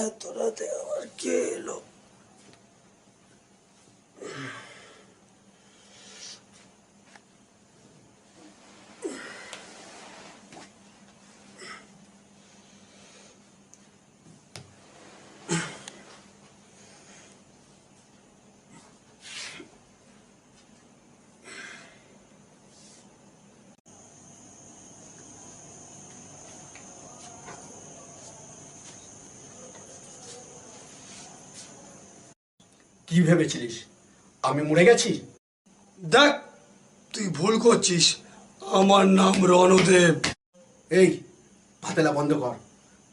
এত রাতে আবার কে এলো? কি ভেবেছিলিস আমি মরে গেছি? দেখ, তুই ভুল করছিস। আমার নাম রণদেব। এই পাতেলা বন্ধ কর।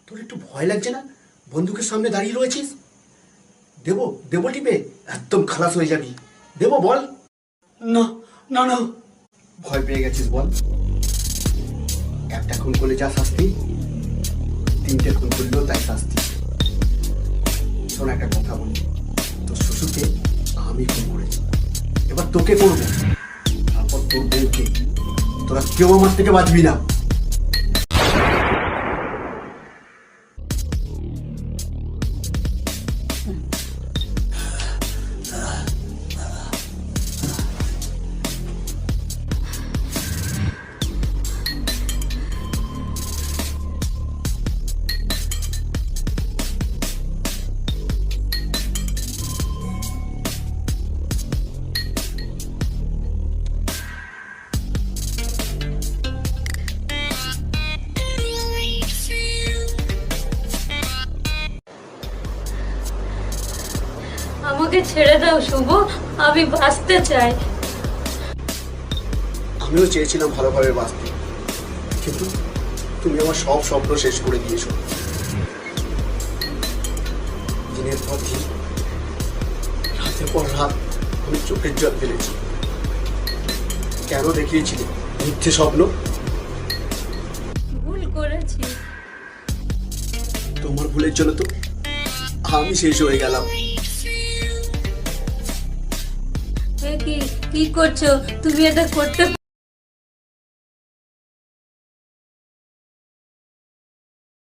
তোর একটু ভয় লাগছে না? বন্দুকের সামনে দাঁড়িয়ে রয়েছিস। দেবো দেবো টিপে একদম খালাস হয়ে যাবি। দেবো বল। না না না, ভয় পেয়ে গেছিস বল। একটা খুন করলে যা শাস্তি, তিনটে খুন করলেও তাই শাস্তি। শোন একটা কথা বলি, তোর শ্বশুরকে আমি খুন করেছি, এবার তোকে করবো, তারপর তোর বউকে। তোরা কেউ আমার থেকে বাঁচবি না। আমাকে ছেড়ে দাও শুভ, আমি বাঁচতে চাই। আমিও চেয়েছিলাম ভালোভাবে বাঁচতে, কিন্তু তুমি আমার সব স্বপ্ন শেষ করে দিয়েছো। দিনের পর দিন, রাতের পর রাত আমি চোখের জল ফেলেছি। কেন দেখিয়েছিলে মিথ্যে স্বপ্ন? ভুল করেছি। তোমার ভুলের জন্য তো আমি শেষ হয়ে গেলাম। এ কি কি করছো তুমি? এটা করতে